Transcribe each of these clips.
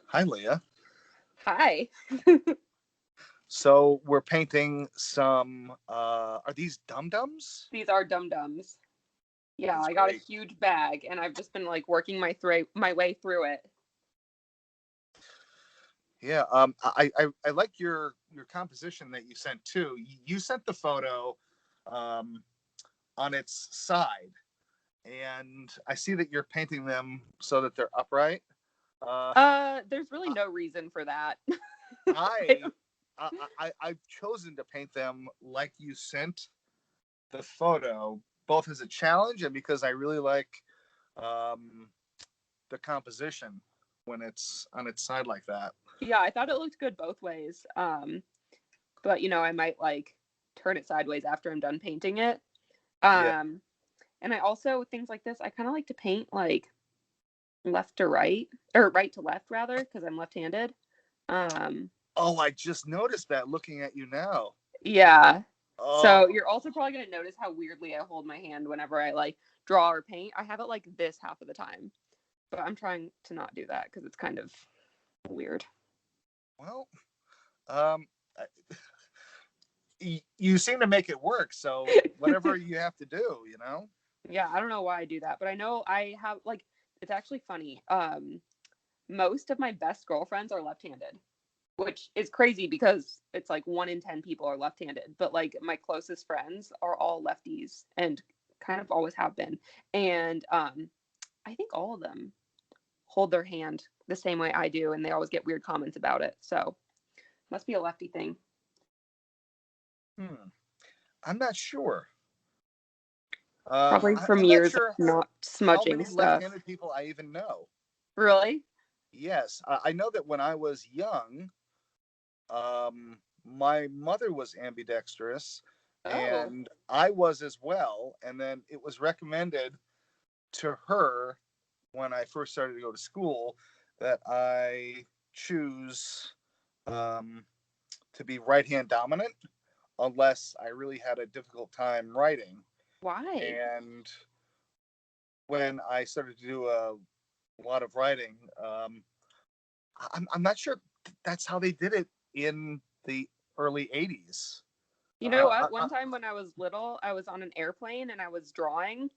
Hi, Leah. Hi. So we're painting some, are these Dum-Dums? These are Dum-Dums. Yeah, That's I got a great. huge bag and I've just been like working my way through it. Yeah, I like your composition that you sent too. You sent the photo um, on its side, and I see that you're painting them so that they're upright. Uh, There's really no reason for that. I, I've chosen to paint them like you sent the photo, both as a challenge and because I really like um, the composition when it's on its side like that. Yeah, I thought it looked good both ways. But I might like turn it sideways after I'm done painting it. Yeah. Um, and I also things like this, I kind of like to paint like left to right or right to left rather, because I'm left-handed. Um, Oh, I just noticed that looking at you now. yeah. So Oh, you're also probably gonna notice how weirdly I hold my hand whenever I like draw or paint. I have it like this half of the time, but I'm trying to not do that because it's kind of weird. well, um, you seem to make it work. So whatever you have to do, you know. Yeah, I don't know why I do that, but I know I have like it's actually funny. Most of my best girlfriends are left-handed, which is crazy because it's like 1 in 10 people are left-handed, but like my closest friends are all lefties and kind of always have been. And I think all of them hold their hand the same way I do, and they always get weird comments about it. So must be a lefty thing. Hmm. I'm not sure. Probably from I'm not years of sure not how smudging many stuff. left-handed people I even know. Really? Yes, I know that when I was young, my mother was ambidextrous, Oh. and I was as well. And then it was recommended to her when I first started to go to school that I choose um, to be right hand dominant unless I really had a difficult time writing. Why? And when I started to do a lot of writing, I'm not sure that's how they did it in the early 80s. You know I, what? I, One time when I was little, I was on an airplane and I was drawing,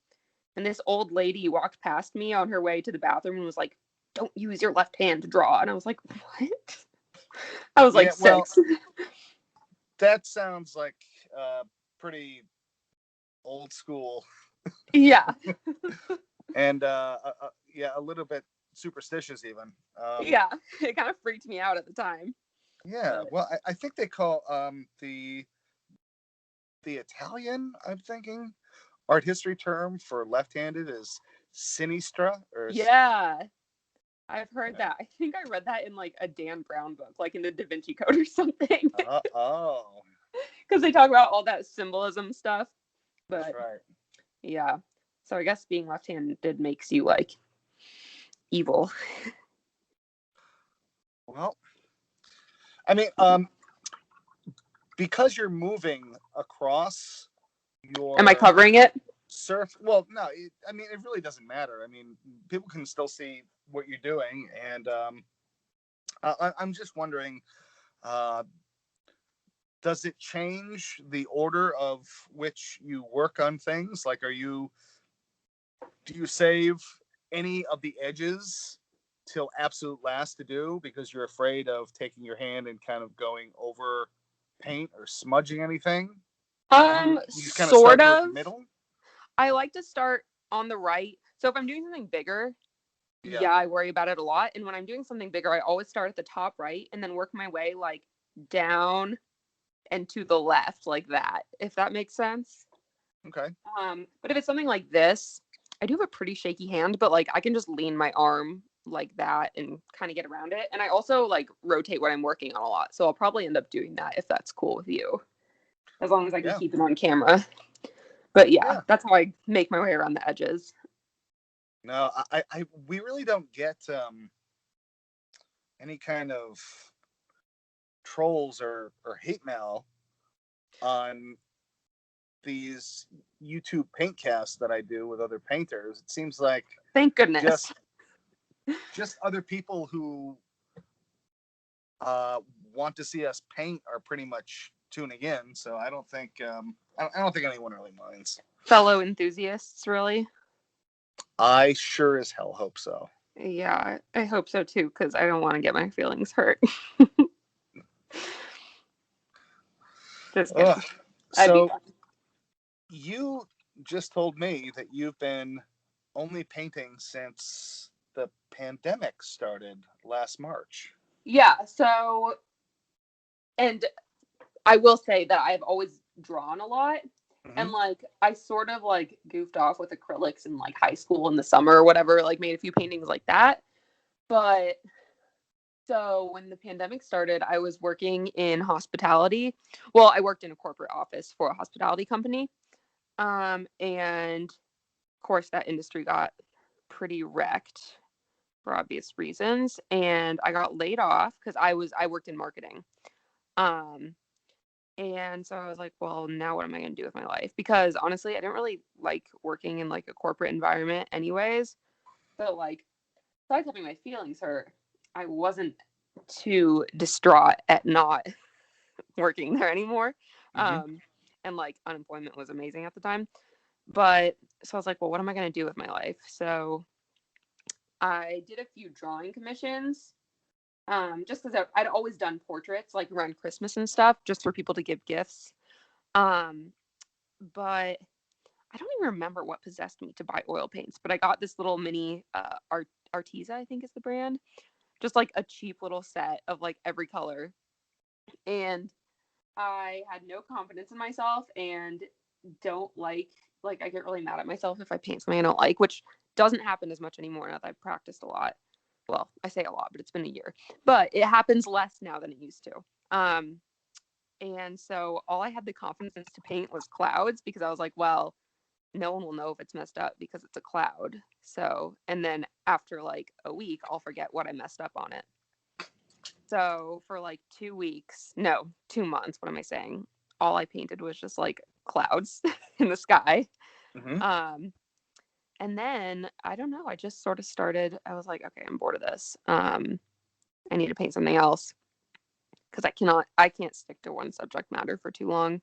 and this old lady walked past me on her way to the bathroom and was like, "Don't use your left hand to draw." And I was like, "What?" I was like yeah, well, 6. that sounds like pretty old school Yeah. and yeah, a little bit superstitious even. Yeah. It kind of freaked me out at the time. Yeah, But well, I think they call the Italian, I'm thinking, art history term for left-handed is sinistra or yeah, I've heard yeah. that. I think I read that in like a Dan Brown book, like in the Da Vinci Code or something. Oh, Because they talk about all that symbolism stuff. that's But right. yeah. So I guess being left-handed makes you like evil. Well, I mean, because you're moving across Am I your covering it? surf, well, no, I mean, it really doesn't matter. I mean, people can still see what you're doing, and I'm just wondering, uh, does it change the order of which you work on things? Like, do you save any of the edges till absolute last to do because you're afraid of taking your hand and kind of going over paint or smudging anything? You kind of start Sort towards of. the middle. I like to start on the right. So if I'm doing something bigger, Yeah. yeah, I worry about it a lot. And when I'm doing something bigger, I always start at the top right and then work my way like down and to the left like that, if that makes sense. Okay. But if it's something like this, I do have a pretty shaky hand, but like I can just lean my arm like that and kind of get around it. And I also like rotate what I'm working on a lot. So I'll probably end up doing that if that's cool with you, as long as I can Yeah. keep it on camera. But yeah, Yeah. that's how I make my way around the edges. No, we really don't get any kind of trolls or hate mail on these YouTube PaintCasts that I do with other painters. It seems like Thank goodness. just just other people who uh, want to see us paint are pretty much tuning in. So I don't think I don't think anyone really minds. Fellow enthusiasts, really. I sure as hell hope so. Yeah, I hope so too, because I don't want to get my feelings hurt. Just kidding. Ugh. I'd be So fun. you just told me that you've been only painting since the pandemic started last March. Yeah, so, and I will say that I've always drawn a lot. And Mm-hmm. like I sort of like goofed off with acrylics in like high school in the summer or whatever, like made a few paintings like that. But so when the pandemic started, I was working in hospitality. Well, I worked in a corporate office for a hospitality company. And of course that industry got pretty wrecked for obvious reasons. And I got laid off because I worked in marketing. Um, And so I was like, well, now what am I going to do with my life? Because honestly, I didn't really like working in like a corporate environment anyways. But like, besides having my feelings hurt, I wasn't too distraught at not working there anymore. Mm-hmm. Um, and like unemployment was amazing at the time. But so I was like, well, what am I going to do with my life? So I did a few drawing commissions. Just because I'd always done portraits like around Christmas and stuff, just for people to give gifts. Um, but I don't even remember what possessed me to buy oil paints, but I got this little mini Arteza, I think is the brand, just like a cheap little set of like every color. And I had no confidence in myself and don't like I get really mad at myself if I paint something I don't like, which doesn't happen as much anymore now that I've practiced a lot. Well, I say a lot, but it's been a year. But it happens less now than it used to. And so all I had the confidence to paint was clouds because I was like, well, no one will know if it's messed up because it's a cloud. So, and then after like a week, I'll forget what I messed up on it. So for like 2 weeks, no, 2 months, what am I saying? All I painted was just like clouds in the sky. Mm-hmm. Um, and then I don't know, I just sort of started, I was like, okay, I'm bored of this. I need to paint something else because I can't stick to one subject matter for too long.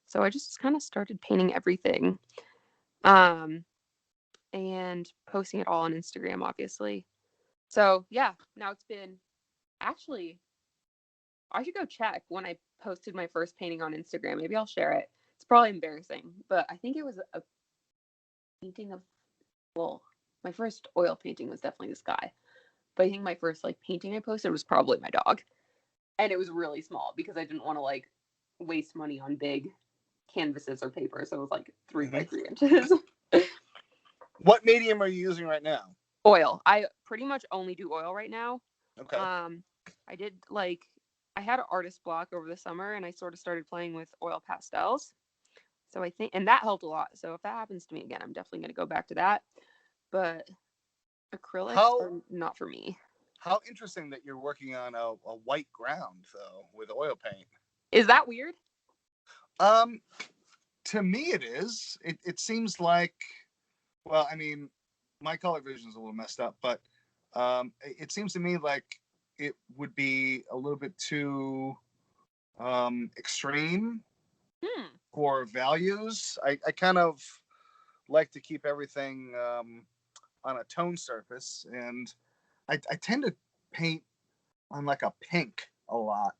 So I just kind of started painting everything. Um, and posting it all on Instagram, obviously. So yeah, now it's been actually, I should go check when I posted my first painting on Instagram. Maybe I'll share it. It's probably embarrassing, but I think it was a painting of, well, my first oil painting was definitely the sky. But I think my first like painting I posted was probably my dog. And it was really small because I didn't want to like waste money on big canvases or paper. So it was like 3 by 3 inches. What medium are you using right now? Oil. I pretty much only do oil right now. Okay. Um, I did like I had an artist block over the summer and I sort of started playing with oil pastels. So I think and that helped a lot. So if that happens to me again, I'm definitely going to go back to that. But acrylics How are not for me. how interesting that you're working on a white ground though with oil paint. Is that weird? Um, to me it is. It seems like, well, I mean, my color vision is a little messed up, but it seems to me like it would be a little bit too extreme Hmm. for values. I kind of like to keep everything on a tone surface, and I tend to paint on like a pink a lot.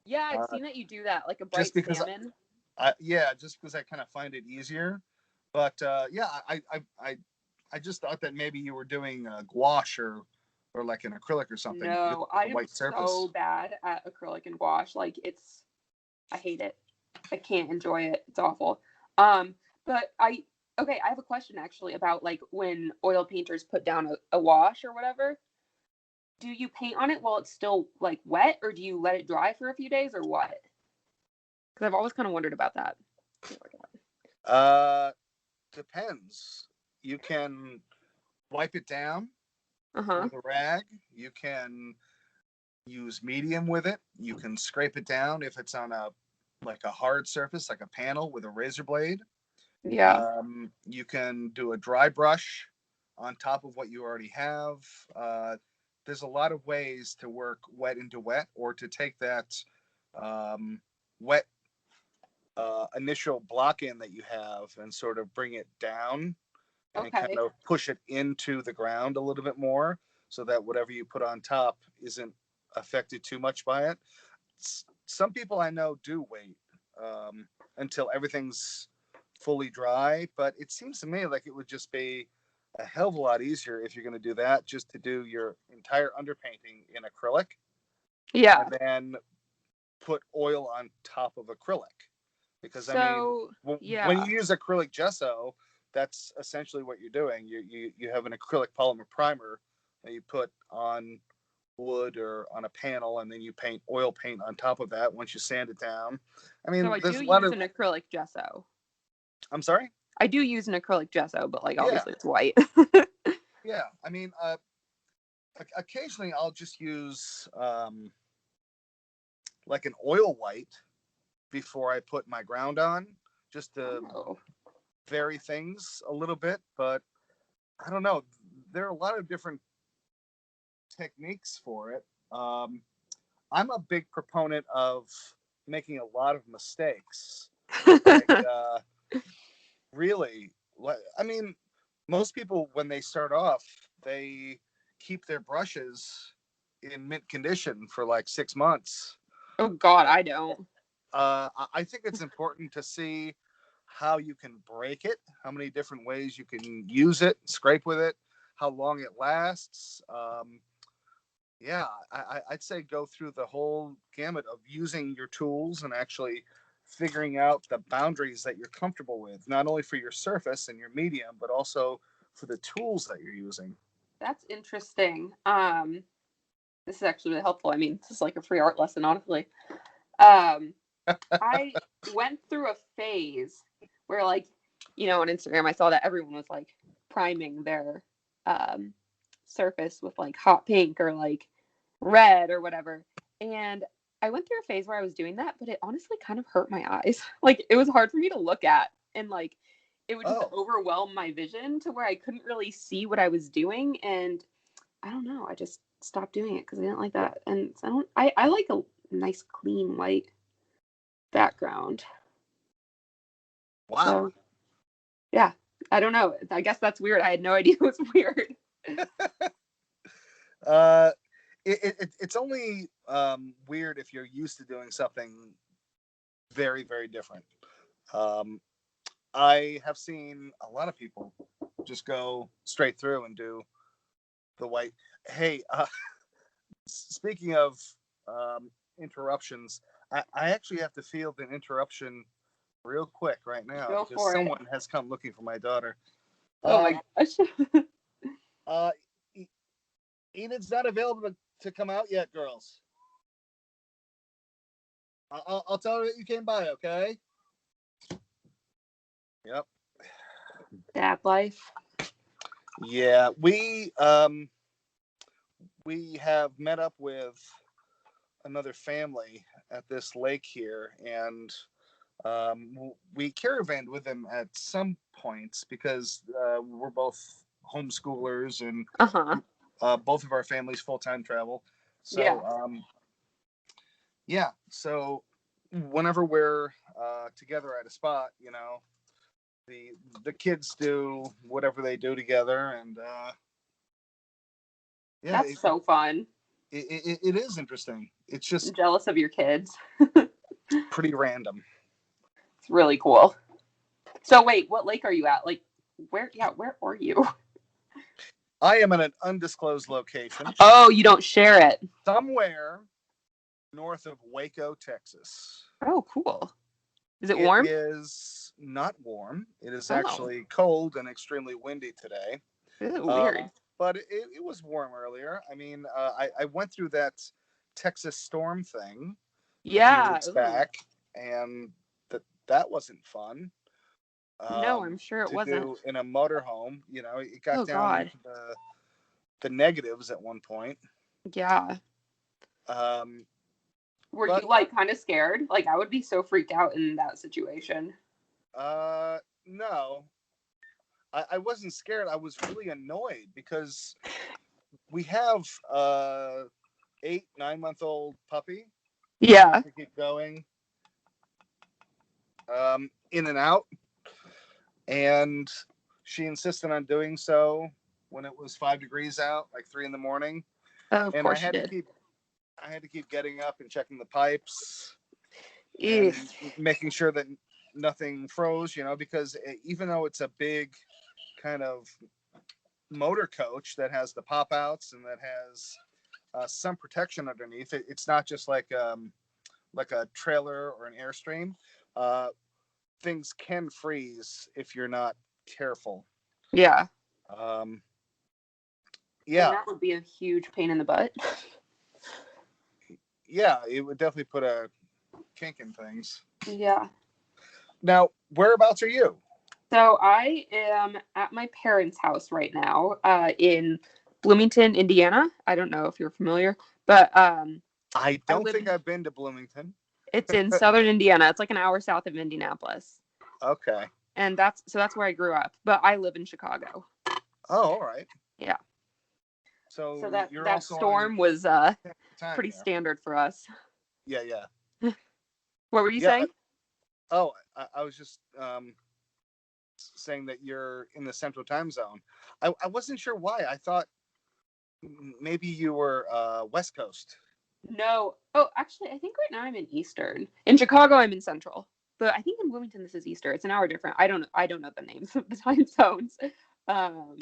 Yeah, I've Uh, seen that you do that, like a just bright because salmon. just because I kind of find it easier. But yeah, I just thought that maybe you were doing gouache or like an acrylic or something, just No, with I a am white so surface. bad at acrylic and gouache. Like I hate it. I can't enjoy it. It's awful. Um, but okay, I have a question actually about like when oil painters put down a wash or whatever. Do you paint on it while it's still like wet, or do you let it dry for a few days, or what? Because I've always kind of wondered about that. Uh, Depends. You can wipe it down Uh huh. with a rag. You can use medium with it. You can scrape it down if it's on a like a hard surface, like a panel with a razor blade. Yeah. You can do a dry brush on top of what you already have. there's a lot of ways to work wet into wet, or to take that wet initial block in that you have and sort of bring it down and kind Okay. of push it into the ground a little bit more, so that whatever you put on top isn't affected too much by it. Some people I know do wait until everything's fully dry, but it seems to me like it would just be a hell of a lot easier if you're going to do that, just to do your entire underpainting in acrylic Yeah. and then put oil on top of acrylic. Because I mean, So, when yeah. you use acrylic gesso, that's essentially what you're doing. You have an acrylic polymer primer that you put on wood or on a panel, and then you paint oil paint on top of that once you sand it down. I So mean, I there's do a lot use of. an acrylic gesso. I'm sorry. I do use an acrylic gesso, but like Yeah, obviously it's white. yeah. I mean, occasionally I'll just use like an oil white before I put my ground on, just to Oh. vary things a little bit. But I don't know. There are a lot of different techniques for it. I'm a big proponent of making a lot of mistakes. Like, really, I mean, most people, when they start off, they keep their brushes in mint condition for like 6 months. Oh God, I don't. I think it's important to see how you can break it, how many different ways you can use it, scrape with it, how long it lasts. Yeah, I'd say go through the whole gamut of using your tools and actually figuring out the boundaries that you're comfortable with, not only for your surface and your medium, but also for the tools that you're using. That's interesting. This is actually really helpful. I mean, this is like a free art lesson, honestly. Um, I went through a phase where, like, on Instagram, I saw that everyone was like priming their um, surface with like hot pink or like red or whatever. And I went through a phase where I was doing that, but it honestly kind of hurt my eyes. Like, it was hard for me to look at, and like it would just Oh, overwhelm my vision to where I couldn't really see what I was doing. And I don't know, I just stopped doing it because I didn't like that. And I like a nice clean white background. wow. So yeah, I don't know. I guess that's weird. I had no idea it was weird. Uh, it's only weird if you're used to doing something very, very different. Um, I have seen a lot of people just go straight through and do the white. Hey, speaking of interruptions, I actually have to field an interruption real quick right now Go because for it. someone has come looking for my daughter. Oh my Um, gosh. uh, Enid's not available to come out yet, girls. I'll tell her that you came by, okay? Yep. Dad life. Yeah, we have met up with another family at this lake here, and we caravanned with them at some points because we're both homeschoolers, and Uh-huh. both of our families full-time travel. Yeah. So yeah, so whenever we're together at a spot, the kids do whatever they do together, and yeah, That's so fun. it is interesting. It's I'm just jealous of your kids. pretty random. It's really cool. So wait, what lake are you at? Like, where are you? I am in an undisclosed location Oh, you don't share it. somewhere north of Waco, Texas. Oh, cool. Is it It warm? is not warm. It is Oh, actually cold and extremely windy today. ew, Uh, weird. but it was warm earlier. I mean, I went through that Texas storm thing a few Yeah. weeks Ooh. back, and that wasn't fun No, I'm sure it to wasn't. do in a motorhome. It got Oh down God. into the negatives at one point. Yeah. Um, Were but you like kind of scared? Like, I would be so freaked out in that situation. no, I wasn't scared. I was really annoyed because we have 8-9 month old puppy. Yeah. To keep going in and out, and she insisted on doing so when it was 5 degrees out, like 3 a.m. Oh, of And course she did. I had to keep getting up and checking the pipes Ew. and making sure that nothing froze, because even though it's a big kind of motor coach that has the pop outs and that has some protection underneath it, it's not just like a trailer or an Airstream. Uh, Things can freeze if you're not careful. Yeah. Um, And yeah, that would be a huge pain in the butt. yeah, it would definitely put a kink in things. Yeah. Now, whereabouts are you? So I am at my parents' house right now, in Bloomington, Indiana. I don't know if you're familiar, but I I don't live. think I've been to Bloomington. It's in southern Indiana. It's like an hour south of Indianapolis, Okay. and that's where I grew up. But I live in Chicago. Oh, all right. Yeah. So So that you're that also storm was time pretty there. standard for us. Yeah, yeah. What were you Yeah. saying? I was just saying that you're in the central time zone. I wasn't sure why. I thought maybe you were West Coast. No. Oh, actually, I think right now I'm in Eastern. In Chicago, I'm in Central. But I think in Bloomington, this is Easter. It's an hour different. I don't know the names of the time zones. Um,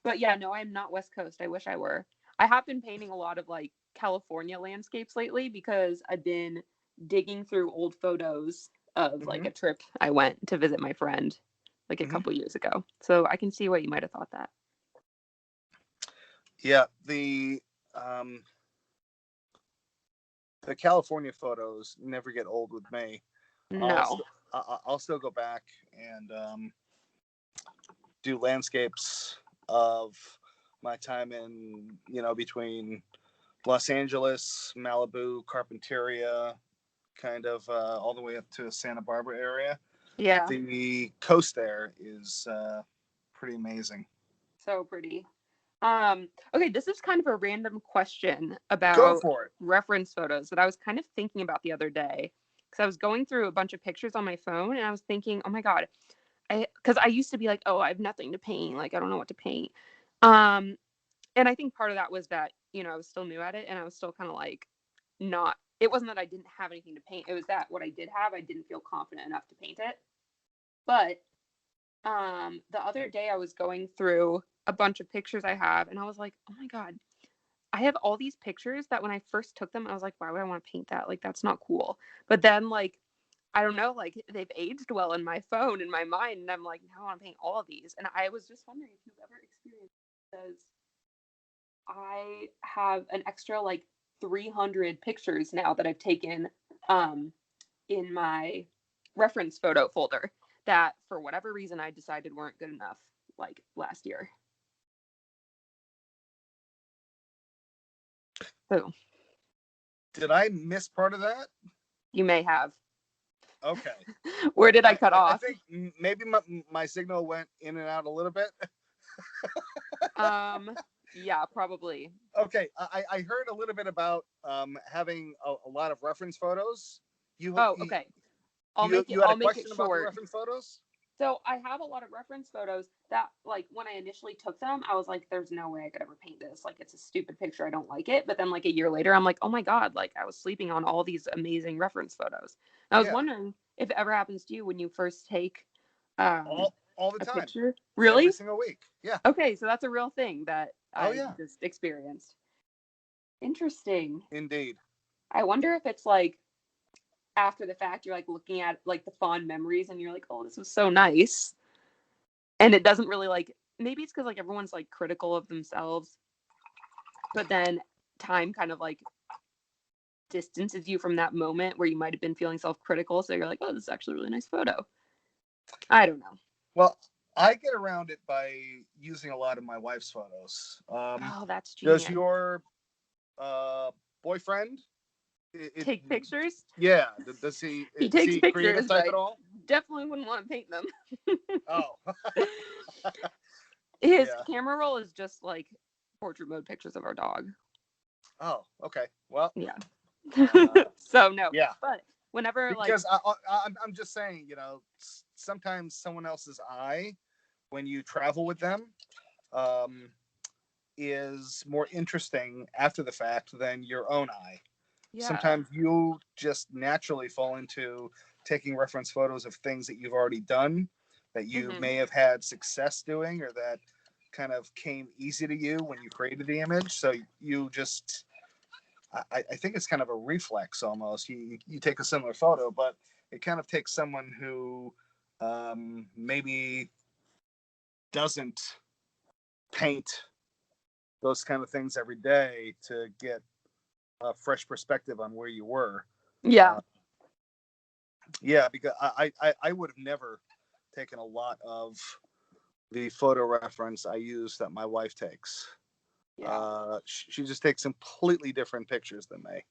but yeah, no, I'm not West Coast. I wish I were. I have been painting a lot of like California landscapes lately because I've been digging through old photos of like Mm-hmm. a trip I went to visit my friend like a Mm-hmm. couple years ago. So I can see what you might have thought that. Yeah, the California photos never get old with me. No. I'll still go back and do landscapes of my time in between Los Angeles, Malibu, Carpinteria, kind of all the way up to Santa Barbara area. Yeah. The coast there is pretty amazing. So pretty. Okay, this is kind of a random question Go about for it. reference photos that I was kind of thinking about the other day because I was going through a bunch of pictures on my phone and I was thinking, oh my God, because I used to be like, oh, I have nothing to paint, like I don't know what to paint. And I think part of that was that, I was still new at it and I was still kind of like not, it wasn't that I didn't have anything to paint, it was that what I did have, I didn't feel confident enough to paint it. But the other day I was going through a bunch of pictures I have and I was like, oh my God, I have all these pictures that when I first took them, I was like, why would I want to paint that? Like, that's not cool. But then, like, I don't know, like, they've aged well in my phone, in my mind. And I'm like, now I want to paint all of these. And I was just wondering if you've ever experienced this. I have an extra, like, 300 pictures now that I've taken in my reference photo folder that, for whatever reason, I decided weren't good enough, like, last year. So, Did I miss part of that? you may have. Okay. Where did I cut I off? think maybe my signal went in and out a little bit. Yeah, probably. Okay, I heard a little bit about having a lot of reference photos. Oh, okay. You had I'll a make it question about the short. reference photos? So I have a lot of reference photos that, like, when I initially took them, I was like, there's no way I could ever paint this. Like, it's a stupid picture. I don't like it. But then, like, a year later, I'm like, oh my God, like, I was sleeping on all these amazing reference photos. And I was Yeah, wondering if it ever happens to you when you first take um, all the a time, picture. every Really? single week. Yeah. Okay, so that's a real thing that Oh I yeah, just experienced. Interesting. indeed. I wonder if it's like after the fact, you're like looking at like the fond memories and you're like, oh, this was so nice. And it doesn't really like, maybe it's because like everyone's like critical of themselves, but then time kind of like distances you from that moment where you might have been feeling self-critical. So you're like, oh, this is actually a really nice photo. I don't know. Well, I get around it by using a lot of my wife's photos. Oh, that's Does genius. your boyfriend Take pictures? yeah, does he He is takes he creative pictures, but type I at all? definitely wouldn't want to paint them. Oh. His Yeah. camera roll is just like portrait mode pictures of our dog. Oh, okay. Well, Yeah. uh, So no, yeah. but whenever like, Because I'm just saying, sometimes someone else's eye, when you travel with them, um, is more interesting after the fact than your own eye. yeah. Sometimes you just naturally fall into taking reference photos of things that you've already done, that you Hmm. may have had success doing, or that kind of came easy to you when you created the image. So you just, I think it's kind of a reflex almost. You take a similar photo, but it kind of takes someone who maybe doesn't paint those kind of things every day to get a fresh perspective on where you were. Yeah. Uh, yeah, because I would have never taken a lot of the photo reference I use that my wife takes. Yeah. She just takes completely different pictures than me.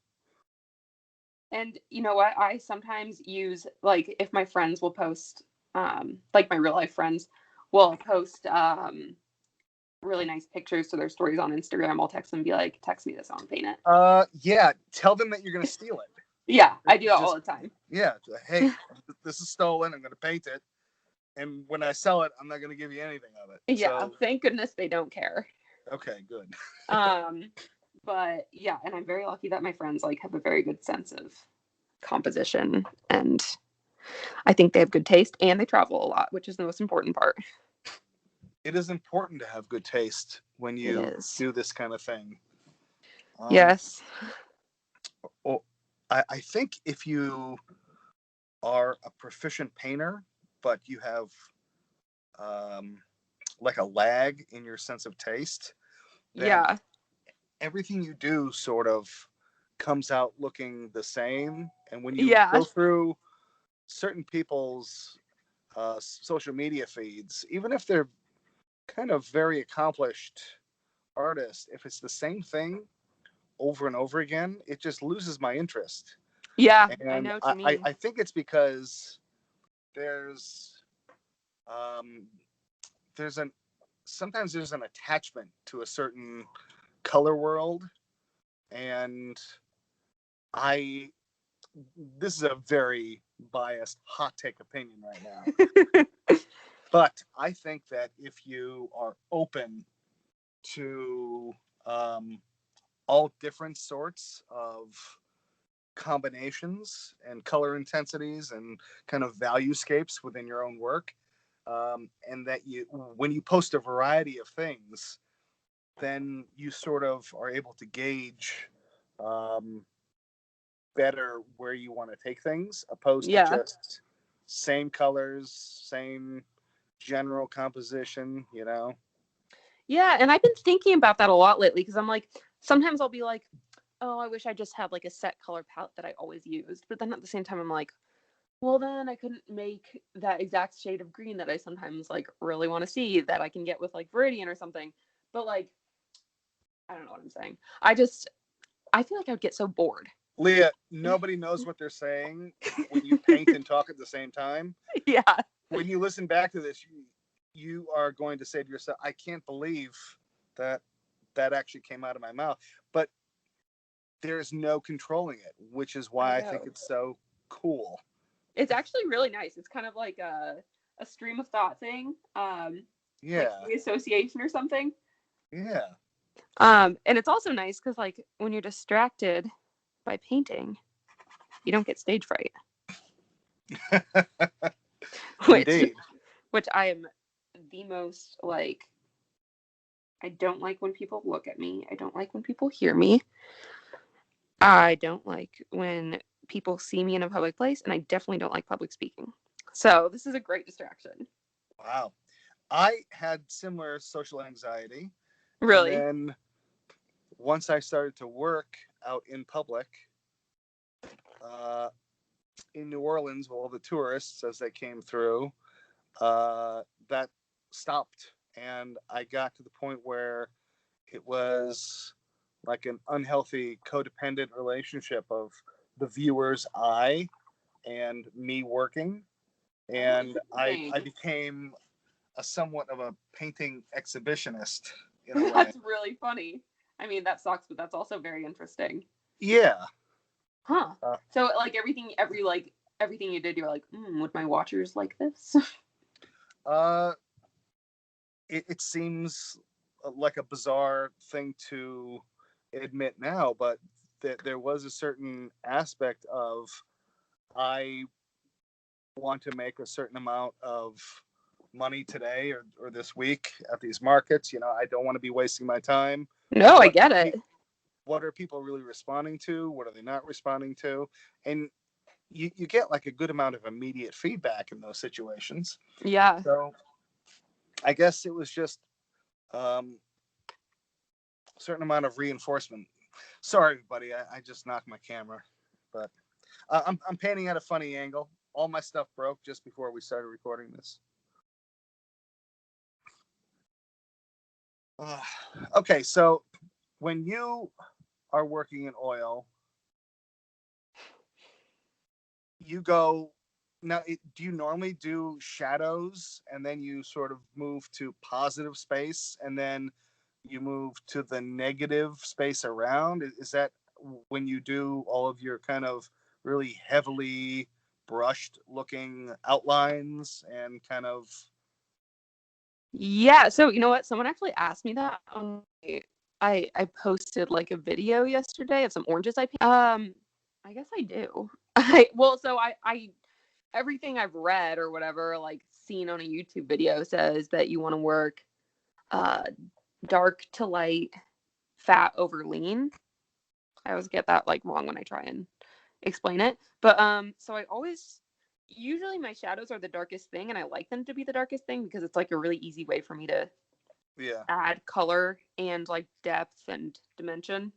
And you know what? I sometimes use, like, if my friends will post, like my real life friends will post really nice pictures to their stories on Instagram, I'll text them and be like, text me this, I'll paint it. Yeah, tell them that you're going to steal Yeah, it. I do that all Just the time. yeah, hey, this is stolen. I'm going to paint it, and when I sell it, I'm not going to give you anything of it. Yeah, So thank goodness they don't care. okay, good. Um, but yeah, and I'm very lucky that my friends like have a very good sense of composition, and I think they have good taste and they travel a lot, which is the most important part. It is important to have good taste when It you is. do this kind of thing. Um, Yes. well, I think if you are a proficient painter, but you have um, like a lag in your sense of taste, then Yeah. everything you do sort of comes out looking the same. And when you Yeah. go through certain people's social media feeds, even if they're kind of very accomplished artists, if it's the same thing over and over again, it just loses my interest. Yeah, I And know what you mean. I think it's because there's um, there's an sometimes there's an attachment to a certain color world, and I this is a very biased hot take opinion right now, but I think that if you are open to um, all different sorts of combinations and color intensities and kind of valuescapes within your own work, and that you when you post a variety of things, then you sort of are able to gauge um, better where you want to take things, opposed to Yeah. just same colors, same general composition. Yeah, and I've been thinking about that a lot lately because I'm like, sometimes I'll be like, oh, I wish I just had like a set color palette that I always used. But then at the same time, I'm like, well, then I couldn't make that exact shade of green that I sometimes like really want to see that I can get with like Viridian or something. But like, I don't know what I'm saying. I feel like I would get so bored. Leah, nobody knows what they're saying when you paint and talk at the same time. Yeah. When you listen back to this, you are going to say to yourself, I can't believe that that actually came out of my mouth. But there's no controlling it, which is I why I think know. it's so cool. It's actually really nice. It's kind of like a stream of thought thing, like Yeah. free association or something. Yeah. And it's also nice because like when you're distracted by painting, you don't get stage fright, which Indeed. which I am the most like. I don't like when people look at me. I don't like when people hear me. I don't like when people see me in a public place, and I definitely don't like public speaking. So this is a great distraction. Wow. I had similar social anxiety. And Really? then once I started to work out in public, uh, in New Orleans with all the tourists as they came through, that stopped. And I got to the point where it was like an unhealthy codependent relationship of the viewer's eye and me working. Oh, And I interesting. became a somewhat of a painting exhibitionist. in a way. That's really funny. I mean, that sucks, but that's also very interesting. Yeah. Huh. Uh, So like everything you did, you're like, would my watchers like this? uh, it seems like a bizarre thing to admit now, but there was a certain aspect of I want to make a certain amount of money today or this week at these markets. I don't want to be wasting my time. No, I What get it. what are people really responding to? What are they not responding to? And you get like a good amount of immediate feedback in those situations. Yeah. So I guess it was just a certain amount of reinforcement. Sorry, everybody, I just knocked my camera, but I'm painting at a funny angle. All my stuff broke just before we started recording this. Okay, so when you are working in oil, you go now. Do you normally do shadows and then you sort of move to positive space and then you move to the negative space around? Is that when you do all of your kind of really heavily brushed looking outlines and kind of Yeah. So you know what? Someone actually asked me that on I posted like a video yesterday of some oranges I painted. I guess I do. I everything I've read or whatever, like seen on a YouTube video says that you want to work uh dark to light, fat over lean. I always get that like wrong when I try and explain it. But so I always usually my shadows are the darkest thing and I like them to be the darkest thing because it's like a really easy way for me to yeah. add color and like depth and dimension.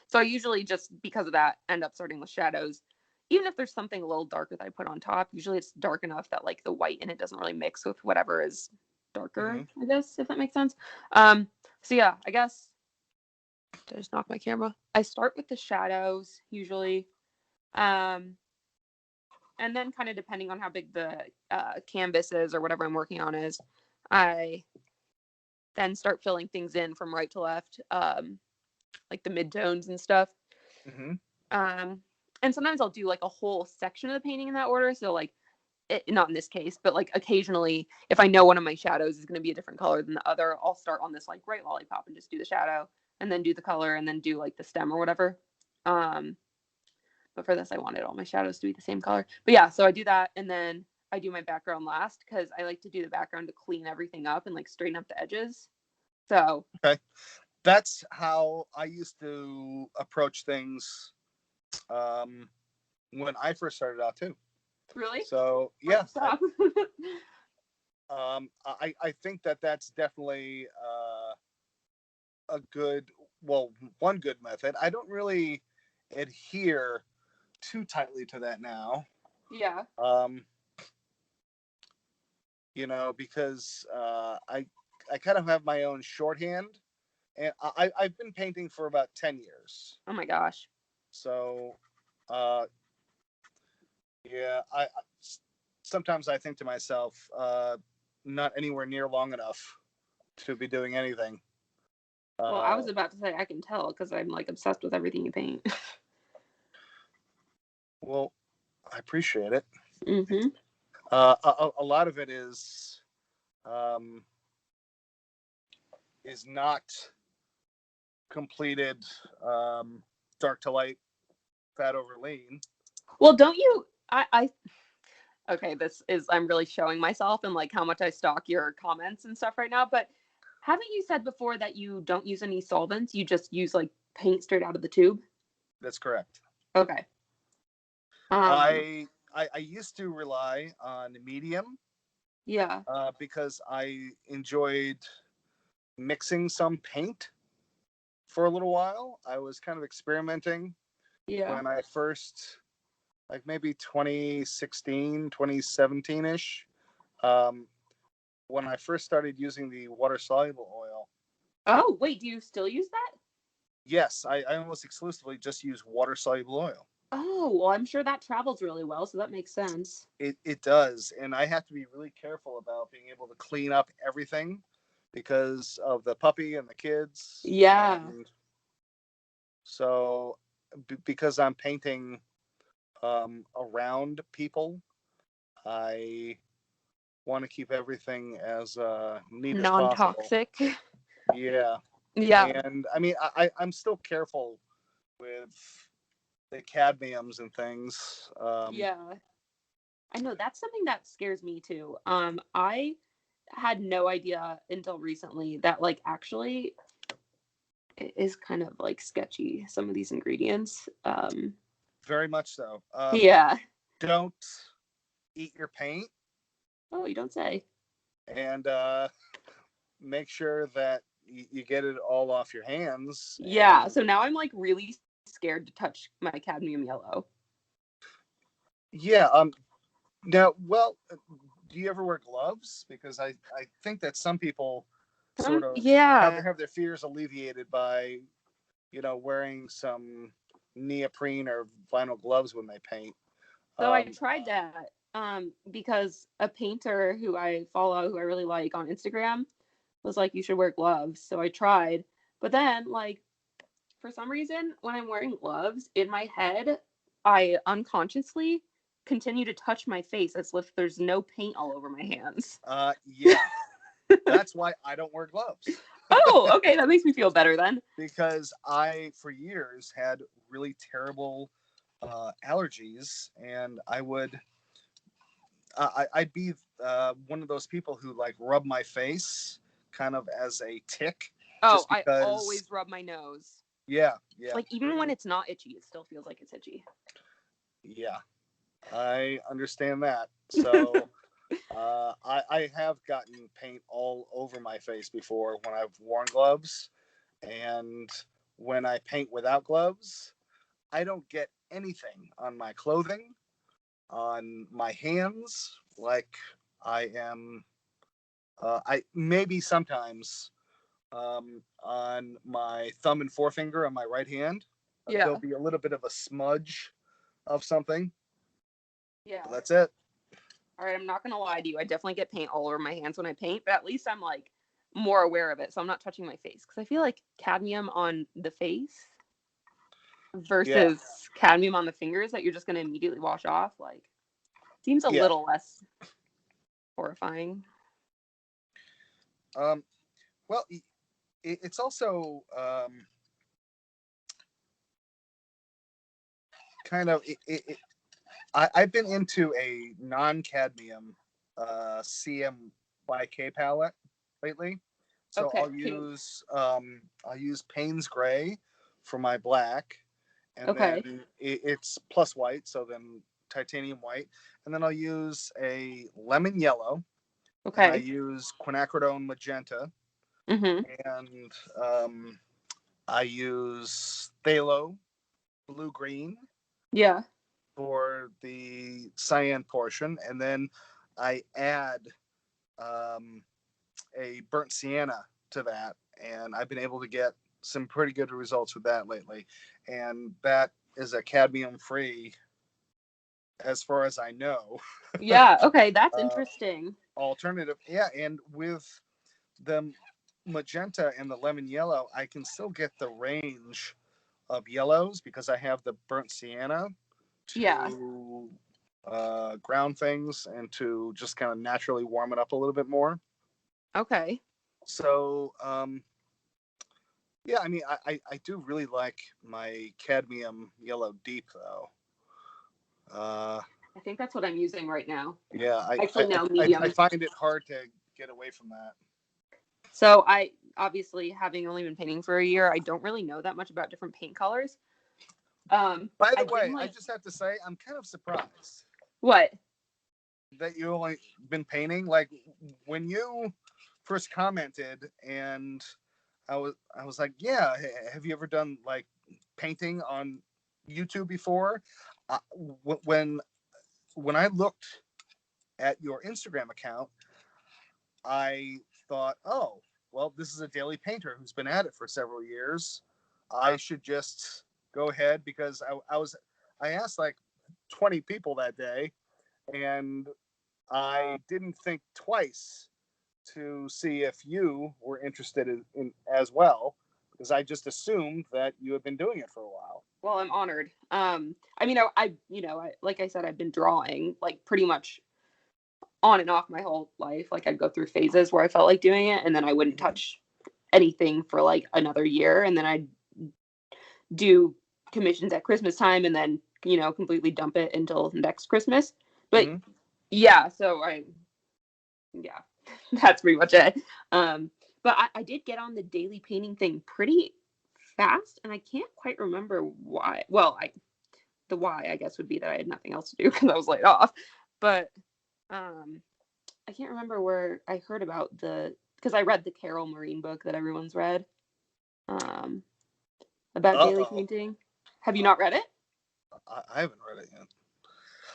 So I usually just because of that end up starting with shadows. Even if there's something a little darker that I put on top, usually it's dark enough that like the white in it doesn't really mix with whatever is darker, Mm-hmm. I guess, if that makes sense. Um, so yeah, I guess did I just knock my camera? I start with the shadows usually. Um, and then kind of depending on how big the canvas is or whatever I'm working on is, I then start filling things in from right to left, like the midtones and stuff. Mm-hmm. And sometimes I'll do like a whole section of the painting in that order. So like, not in this case, but like occasionally, if I know one of my shadows is going to be a different color than the other, I'll start on this like right lollipop and just do the shadow, and then do the color, and then do like the stem or whatever. Um, but for this, I wanted all my shadows to be the same color. But yeah, so I do that, and then I do my background last because I like to do the background to clean everything up and like straighten up the edges. So Okay. That's how I used to approach things um, when I first started out too. really, So why'd yeah, you stop? I think that that's definitely a good, well, one good method. I don't really adhere too tightly to that now. Yeah. Um, because I kind of have my own shorthand, and I've been painting for about 10 years. Oh my gosh. So, uh, yeah, sometimes I think to myself, not anywhere near long enough to be doing anything. Well, I Uh, was about to say I can tell because I'm like obsessed with everything you paint. well, I appreciate it. Mm-hmm. A lot of it um, is not completed dark to light, fat over lean. Well, don't you? Okay, this is I'm really showing myself and like how much I stalk your comments and stuff right now. But haven't you said before that you don't use any solvents? You just use like paint straight out of the tube? That's correct. Okay. Um. I used to rely on medium Yeah. because I enjoyed mixing some paint for a little while. I was kind of experimenting Yeah. when I first, like maybe 2016, 2017 ish, um, when I first started using the water soluble oil. Oh wait, do you still use that? Yes, I almost exclusively just use water soluble oil. Oh well, I'm sure that travels really well, so that makes sense. It does. And I have to be really careful about being able to clean up everything because of the puppy and the kids. Yeah. And so, because I'm painting around people, I want to keep everything as neat as possible. Non-toxic. Yeah. Yeah. And I mean, I'm still careful with the cadmiums and things. Yeah. I know that's something that scares me too. I had no idea until recently that like actually it is kind of like sketchy, some of these ingredients. Very much so. Yeah. Don't eat your paint, Oh, you don't say. and make sure that you get it all off your hands. Yeah. And So now I'm like really scared to touch my cadmium yellow. yeah, now, well, do you ever wear gloves? Because I think that some people sort of Yeah. have their fears alleviated by, wearing some neoprene or vinyl gloves when they paint. So I Um, tried that because a painter who I follow, who I really like on Instagram, was like, you should wear gloves. So I tried. But then, like, for some reason, when I'm wearing gloves, in my head, I unconsciously continue to touch my face as if there's no paint all over my hands. yeah, that's why I don't wear gloves. Oh, okay. That makes me feel better then. Because I, for years, had really terrible allergies, and I'd be one of those people who like rub my face kind of as a tick, Oh, just I because. always rub my nose. Yeah, yeah, Like, even when it's not itchy, it still feels like it's itchy. yeah. I understand that. So I have gotten paint all over my face before when I've worn gloves, and when I paint without gloves, I don't get anything on my clothing, on my hands. Like I am, I maybe sometimes on my thumb and forefinger on my right hand, there'll Yeah. be a little bit of a smudge of something, Yeah. but that's it. All right, I'm not gonna lie to you. I definitely get paint all over my hands when I paint, but at least I'm like more aware of it, so I'm not touching my face because I feel like cadmium on the face Yeah, versus cadmium on the fingers that you're just gonna immediately wash off, like seems a yeah. little less horrifying. Um, well, it's also kind of I've been into a non-cadmium CMYK palette lately. So Okay. I'll use Payne's Gray for my black, and then Okay. it's plus white, so then titanium white, and then I'll use a lemon yellow, and I Okay. use quinacridone magenta, Mm-hmm. and I use phthalo blue green Yeah. for the cyan portion, and then I add um, a burnt sienna to that, and I've been able to get some pretty good results with that lately. And that is a cadmium free, as far as I know, Yeah. Okay. That's uh, interesting. alternative. Yeah, and with the magenta and the lemon yellow, I can still get the range of yellows because I have the burnt sienna Yeah. to ground things and to just kind of naturally warm it up a little bit more. Okay. So yeah, I mean, I do really like my cadmium yellow deep though. Uh, I think that's what I'm using right now. yeah, Actually, no, medium. I find it hard to get away from that. So I obviously, having only been painting for a year, I don't really know that much about different paint colors. By the I've been way, I like, just have to say I'm kind of surprised what? that you only been painting. Like when you first commented, and I was like, yeah, have you ever done like painting on YouTube before? Uh, when I looked at your Instagram account, I thought, oh, well, this is a daily painter who's been at it for several years. I should just go ahead because I asked like 20 people that day, and I didn't think twice to see if you were interested in as well, because I just assumed that you had been doing it for a while. Well, I'm honored. I mean, like I said, I've been drawing like pretty much on and off my whole life. Like I'd go through phases where I felt like doing it, and then I wouldn't touch anything for like another year, and then I'd do commissions at Christmas time, and then completely dump it until next Christmas. But yeah, yeah, that's pretty much it. But I did get on the daily painting thing pretty fast, and I can't quite remember why. Well, the why I guess would be that I had nothing else to do because I was laid off. But I can't remember where I heard about because I read the Carol Marine book that everyone's read about daily painting. Have you not read it? I haven't read it yet.